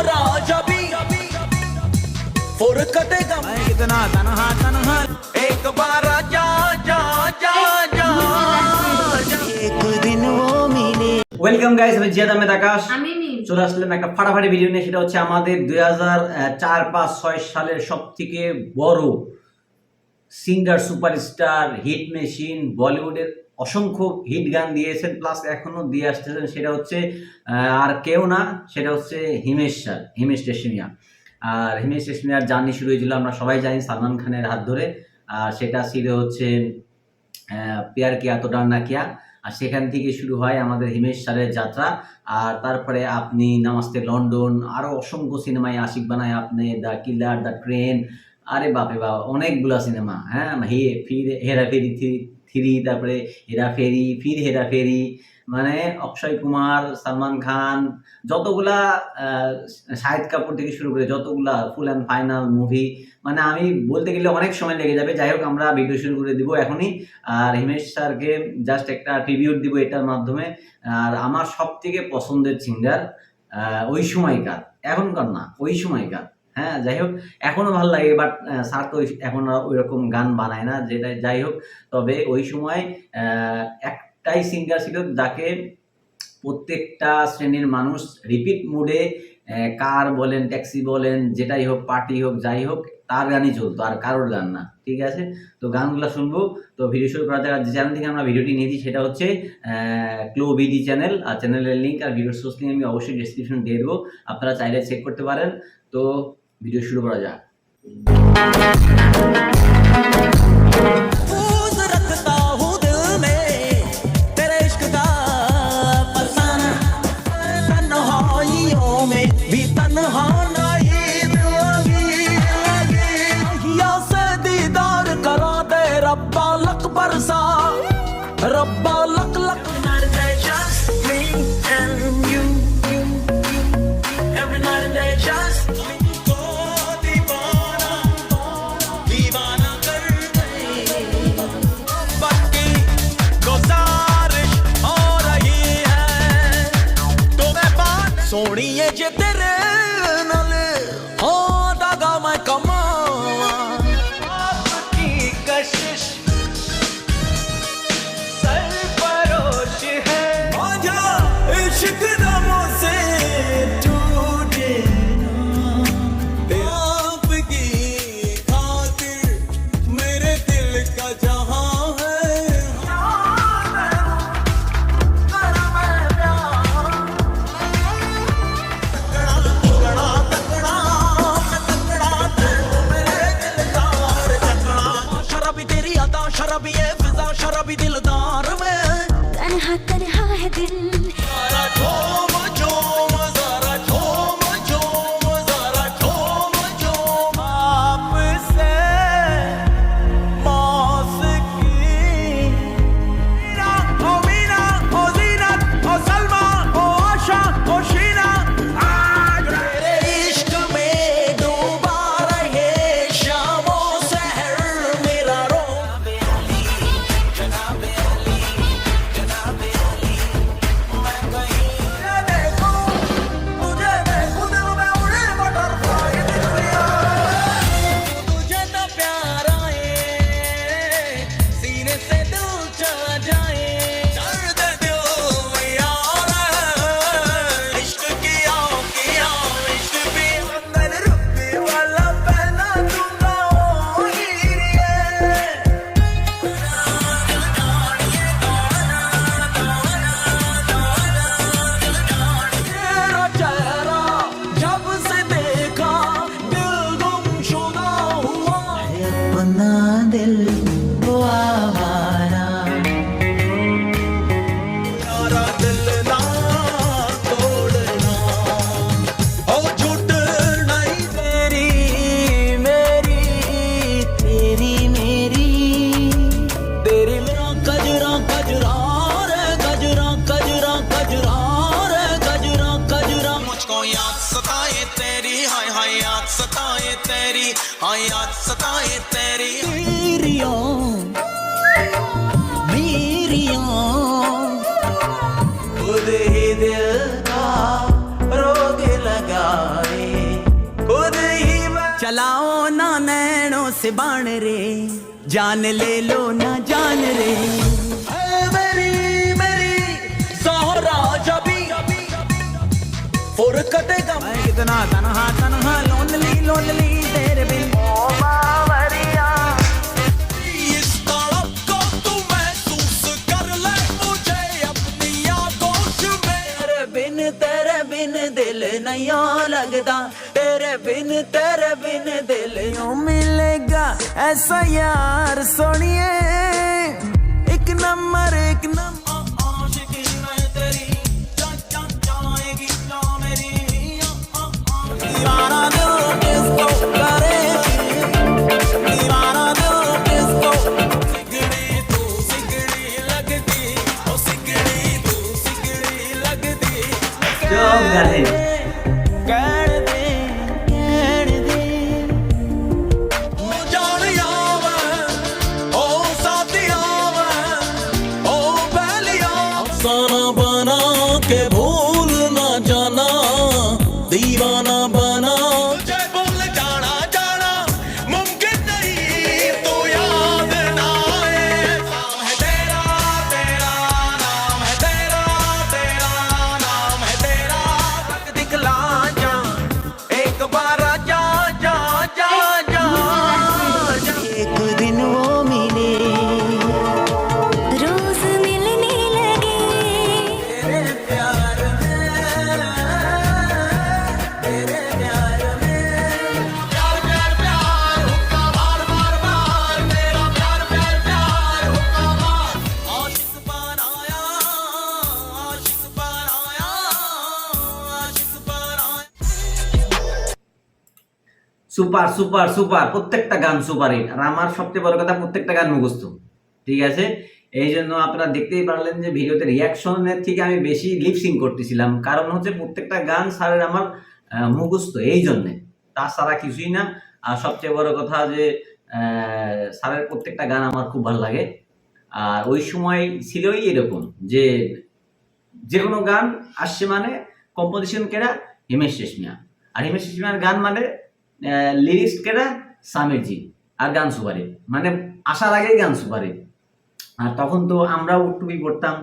राजा भी और कटेगा मैं कितना तन्हा तन्हा एक बार जा जा जा जा एक दिन वो मिले। ওয়েলকাম গাইস, আমি জিয়াদ আহমেদ আকাশ। আমি মিম চলে আসলাম একটা ফাটাফাটি ভিডিও নিয়ে। সেটা হচ্ছে আমাদের 2004-5-6 সালের সবথেকে বড় সিঙ্গার, সুপারস্টার, হিট মেশিন, বলিউডের অসংখ্য হিট গান দিয়েছেন, প্লাস এখনো দিয়ে আসতেছেন। সেটা হচ্ছে আর কেউ না, সেটা হচ্ছে হিমেশ স্যার, হিমেশ রেশমিয়া। আর হিমেশ রেশমিয়ার জার্নি শুরু হয়েছিল আমরা সবাই জানি সালমান খানের হাত ধরে। আর সেটা ছিল হচ্ছে প্যার কিয়া তো ডরনা কিয়া। আর সেখান থেকে শুরু হয় আমাদের হিমেশ স্যারের যাত্রা। আর তারপরে আপনি, নামাস্তে লন্ডন, আরও অসংখ্য সিনেমায় আশিক বানায় আপনি, দ্য কিলার, দ্য ট্রেন, আরে বাপে বাবা অনেকগুলা সিনেমা। হ্যাঁ, ফির হেরাফেরি 3, তারপরে হেরাফেরি, ফির হেরাফেরি, মানে অক্ষয় কুমার, সালমান খান, যতগুলা শাহিদ কাপুর থেকে শুরু করে যতগুলা ফুল অ্যান্ড ফাইনাল মুভি, মানে আমি বলতে গেলে অনেক সময় লেগে যাবে। যাই হোক, আমরা ভিডিও শুরু করে দিব এখনই। আর হিমেশ স্যারকে জাস্ট একটা ট্রিবিউট দিব এটার মাধ্যমে। আর আমার সব থেকে পছন্দের সিঙ্গার ওই সময়কার, এখনকার না, ওই সময়কার। হ্যাঁ, যাই হোক, এখনো ভালো লাগে, বাট স্যার তো এখন ওই রকম গান বানায় না, যেটা যাই হোক। তবে ওই সময় একটাই সিঙ্গার ছিল যাকে প্রত্যেকটা শ্রেণীর মানুষ রিপিট মুডে, কার বলেন, ট্যাক্সি বলেন, যেটাই হোক, পার্টি হোক, যাই হোক, তার গানই চলতো, আর কারোর গান না। ঠিক আছে, তো গানগুলো শুনবো। তো ভিডিও শুরু করা যাক। যে চ্যানেল থেকে আমরা ভিডিওটি নিয়েছি সেটা হচ্ছে ক্লো বিডি চ্যানেল। আর চ্যানেলের লিঙ্ক আর ভিডিওর সোর্স লিঙ্ক আমি অবশ্যই ডিসক্রিপশন দিয়ে দেবো, আপনারা চাইলে চেক করতে পারেন। তো ভিডিও শুরু করা যাক। रब्बा luck luck just me and you every night and day just me को दीवाना दीवाना कर गई बाकी गुजारिश हो रही है तो मैं बात सोनिए जे तेरे नाल हो दागा मैं कमावा आपकी कशिश शराबी है फिजा, शराबी दिलदार में तन्हा तन्हा है दिल। जरा झूम झूम, जरा झूम झूम, जरा झूम झूम आपसे मौसिकी। ओ मीना, ओ जीनत, ओ सलमा, ओ आशा, ओ शीना, आज तेरे इश्क में डूबा रहे शामो सहर मेरा रो। दिल वो आवारा यारा दिल ना तोड़ना ओ झूठ नहीं तेरी मेरी तेरी मेरी तेरी मेरा गजरा गजरा रे गजरा गजरा गजरा रे गजरा गजरा मुझको याद सताए तेरी हाय हाय याद सताए तेरी हाय याद सताए तेरी खुद ही दिल का रोग लगाए बाण रे जान ले लो ना जान रे मेरी मेरी सहरा जबी फुरकते का मैं कितना तन्हा तन्हा लोनली लोनली तेरे बिन ओ बावरिया इस तड़प को तू महसूस कर ले मुझे अपनी आगोश में तेरे बिन दिल नहीं लगता तेरे बिन दिल यूं मिलेगा ऐसा यार सोनिए एक नंबर आशिकी मैं तेरी जाएगी ना मेरी दीवाना दिल किसको करे दीवाना दिल किसको सिगड़ी लगती ओ सिगड़ी लगती चुप गाने ਕਹਿਣ ਦੇ ਉਹ ਜਾਣਿਆ ਵਾ ਉਹ ਸਾਥੀਆਂ ਵਾ ਉਹ ਪਹਿਲੀਆਂ ਅਫਸਾਨਾ ਬਣਾ ਕੇ ਭੂਲ ਨਾ ਜਾਣਾ दीवाना बना तुझे भूल जाना जाना मुमकिन नहीं तू याद ना आए नाम है तेरा तेरा नाम है तेरा तेरा नाम है तेरा तक दिखला जा एक बार जा जा जा जा एक दिन वो मिले रोज मिलने लगे तेरे प्यार में तेरे प्यार में प्यार प्यार प्यार हुक्का बार बार बार मेरा प्यार प्यार प्यार हुक्का बार आशिक बनाया आशिक बनाया आशिक बनाया সুপার সুপার সুপার, প্রত্যেকটা গান সুপার হিট। আর আমার সবচেয়ে বড় কথা, প্রত্যেকটা গান মুখস্থ, ঠিক আছে। এই জন্য আপনারা দেখতেই পারলেন যে ভিডিওতে রিয়াকশনের থেকে আমি বেশি লিপসিং করতেছিলাম, কারণ হচ্ছে প্রত্যেকটা গান স্যারের আমার মুখস্থ, এই জন্যে, তাছাড়া কিছুই না। আর সবচেয়ে বড় কথা যে স্যারের প্রত্যেকটা গান আমার খুব ভালো লাগে। আর ওই সময় ছিলই এরকম যে যে কোনো গান আসছে মানে কম্পোজিশন কেরা হিমেশ রেশমিয়া, আর হিমেশ রেশমিয়ার গান মানে লিরিক্স কেরা সামিরজি, আর গান সুপারে, মানে আসার আগেই গান সুপারে। আর তখন তো আমরাও টুপি পরতাম।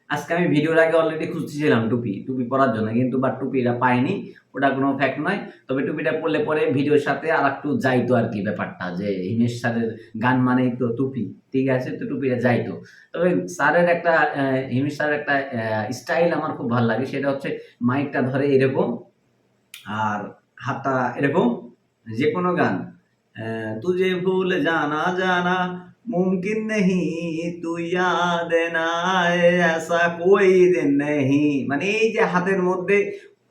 আজকে আমি ভিডিওর আগে অলরেডি খুঁজতেছিলাম টুপি পরার জন্য, কিন্তু বাট টুপিটা পাইনি, ওটা কোনো ফ্যাক্ট নয়। তবে টুপিটা পরলে পরে ভিডিওর সাথে আর একটু যাইতো আর কি, ব্যাপারটা যে হিমেশ স্যারের গান মানেই তো টুপি, ঠিক আছে, তো টুপিটা যাইতো। তবে স্যারের একটা হিমেশ স্যারের একটা স্টাইল আমার খুব ভালো লাগে, সেটা হচ্ছে মাইকটা ধরে এরকম আর হাতটা এরকম, যে কোনো গান তুঝে ভুল জানা জানা মুমকিন নেহি তু ইয়াদ না আয়ে ऐसा कोई दिन नहीं, মানে এই যে হাতের মধ্যে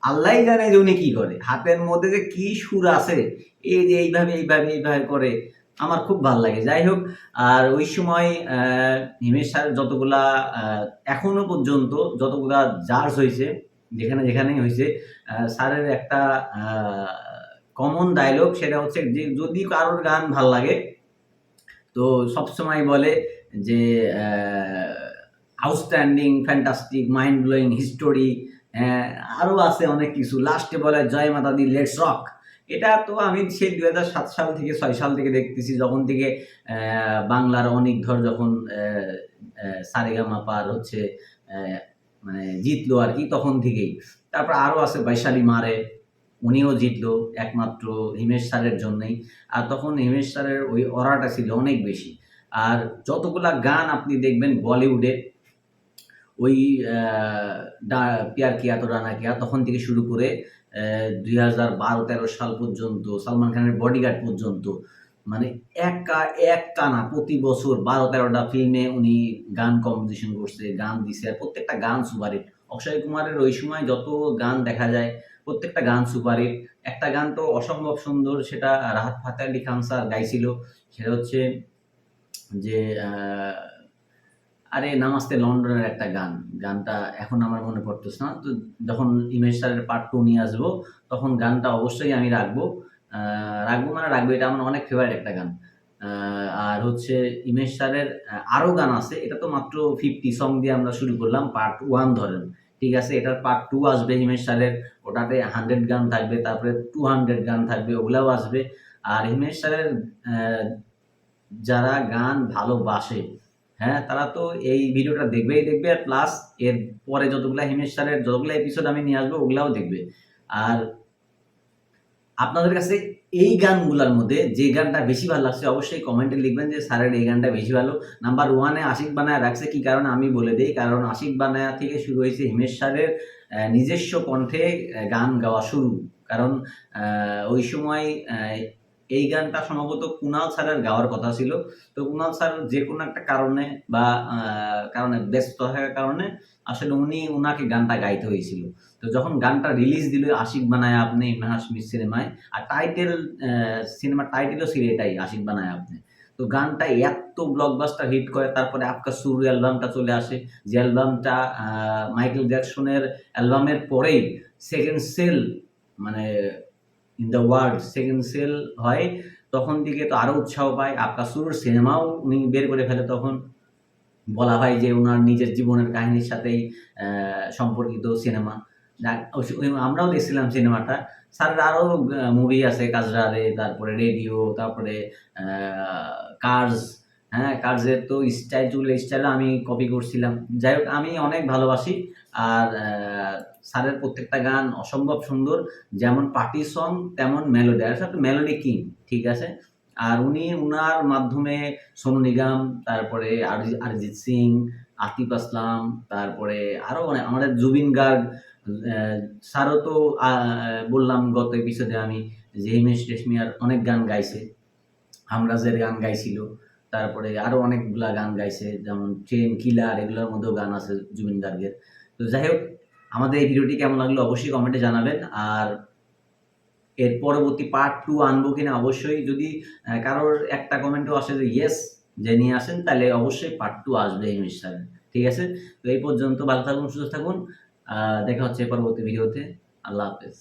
আল্লাহই জানে যে উনি কি করে, হাতের মধ্যে যে কি সুর আছে, এই যে এইভাবে এইভাবে এইভাবে করে, আমার খুব ভালো লাগে। যাই হোক, আর ওই সময় হিমেশ স্যার যতগুলা এখনো পর্যন্ত যতগুলা জাজ হয়েছে, যেখানে যেখানেই হয়েছে, স্যারের একটা কমন ডায়লগ, সেটা হচ্ছে যে যদি কারোর গান ভাল লাগে তো সবসময় বলে যে outstanding, fantastic, mind blowing, history, আরও আছে অনেক কিছু। লাস্টে বলে জয় মাতা দি, লেটস রক। এটা তো আমি সেই 2007 সাল থেকে 6 সাল থেকে দেখতেছি, যখন থেকে বাংলার অনেক ধর যখন সারেগামাপা হচ্ছে মানে জিতলো আর কি, তখন থেকেই। তারপর আরও আছে বৈশালী মারে, উনিও জিতলো একমাত্র হিমেশ স্যারের জন্যই। আর তখন হিমেশ স্যারের ওই অরাটা ছিল অনেক বেশি। আর যতগুলা গান আপনি দেখবেন বলিউডে, ওই প্যার কিয়া তো রানা কিয়া তখন থেকে শুরু করে 2012-13 সাল পর্যন্ত, সালমান খানের বডিগার্ড পর্যন্ত, মানে এক টানা প্রতি বছর 12-13টা ফিল্মে উনি গান কম্পোজিশন করছে, গান দিছে, আর প্রত্যেকটা গান সুপারহিট। অক্ষয় কুমারের ওই সময় যত গান দেখা যায় প্রত্যেকটা গান সুপারহিট। একটা গান তো অসম্ভব সুন্দর, সেটা রাহাত ফাতে আলি খান স্যার গাইছিল, সেটা হচ্ছে যে আরে নামাস্তে লন্ডনের একটা গানটা এখন আমার মনে পড়তেছে না। তো যখন হিমেশ স্যারের পার্ট 2 নিয়ে আসবো, তখন গানটা অবশ্যই আমি রাখবো, এটা আমার অনেক ফেভারিট একটা গান। আর হচ্ছে হিমেশ স্যারের আরও গান আছে, এটা তো মাত্র 50 সং দিয়ে আমরা শুরু করলাম, পার্ট 1 ধরেন, ঠিক আছে। এটার পার্ট 2 আসবে হিমেশ স্যারের, ওটাতে 100 গান থাকবে, তারপরে 200 গান থাকবে, ওগুলাও আসবে। আর হিমেশ স্যারের যারা গান ভালোবাসে, হ্যাঁ, তারা তো এই ভিডিওটা দেখবে, আর প্লাস এর পরে যতগুলা হিমেশ স্যারের যতগুলা এপিসোড আমি নিয়ে আসবো ওগুলাও দেখবে। আর আপনাদের কাছে এই গানগুলার মধ্যে যে গানটা বেশি ভালো লাগছে অবশ্যই কমেন্টে লিখবেন যে স্যারের এই গানটা বেশি ভালো। নাম্বার 1 এ আশিক বানায়া রাখছে, কি কারণে আমি বলে দেই। কারণ আশিক বানায়া থেকে শুরু হয়েছে হিমেশ স্যারের নিজস্ব কণ্ঠে গান গাওয়া শুরু। কারণ ওই সময় এই গানটা সম্ভবত কুনাল স্যারের গাওয়ার কথা ছিল। তো কুনাল স্যার যে কোনো একটা কারণে বা কারণে ব্যস্ত থাকার কারণে আসলে উনাকে গানটা গাইতে হয়েছিল। তো যখন গানটা রিলিজ দিল আশিক বানায়া আপনি ইমরান হাশমির সিনেমায়, আর সিনেমার টাইটেলও ছিল এটাই, আশিক বানায়া আপনি। তো গানটা এত ব্লকবাস্টার হিট করে, তারপরে আপকা সুর অ্যালবামটা চলে আসে, যে অ্যালবামটা মাইকেল জ্যাকসনের অ্যালবামের পরেই সেকেন্ড সেল, মানে in the world second sale হয়। তখন থেকে তো আরো উৎসাহ পায়, আপকা সুর সিনেমাও উনি বের করে ফেলে। তখন বলা হয় যে উনার নিজের জীবনের কাহিনীর সাথেই সম্পর্কিত সিনেমা। আমরাও দেখছিলাম সিনেমাটা। স্যারের আরও মুভি আছে, কাজরারে, তারপরে রেডিও, তারপরে কার্স। হ্যাঁ, কার্সের তো স্টাইল আমি কপি করছিলাম। যাই হোক, আমি অনেক ভালোবাসি। আর স্যারের প্রত্যেকটা গান অসম্ভব সুন্দর, যেমন পার্টি সং তেমন মেলোডি, আর সাথে মেলোডি কিং, ঠিক আছে। আর উনি উনার মাধ্যমে সোনু নিগম, তারপরে অরিজিৎ সিং, আতিফ আসলাম, তারপরে আরো অনেক, আমাদের জুবিন গার্গ স্যারও তো বললাম গত এপিসোডে আমি যে হিমেশ রেশমিয়ার অনেক গান গাইছে, হামরাজের গান গাইছিল, তারপরে আরো অনেকগুলা গান গাইছে, যেমন ট্রেন কিলার, এগুলোর মধ্যেও গান আছে জুবিন গার্গের। তো যাই হোক, আমাদের এই ভিডিওটি কেমন লাগলো অবশ্যই কমেন্টে জানাবেন। আর এর পরবর্তী পার্ট 2 আনবো কিনা অবশ্যই, যদি কারোর একটা কমেন্টও আসে যে ইয়েস যে নিয়ে আসেন, তাহলে অবশ্যই পার্ট 2 আসবে হিমেশ স্যার, ঠিক আছে। তো এই পর্যন্ত ভালো থাকুন, সুস্থ থাকুন, দেখা হচ্ছে পরবর্তী ভিডিওতে। আল্লাহ হাফেজ।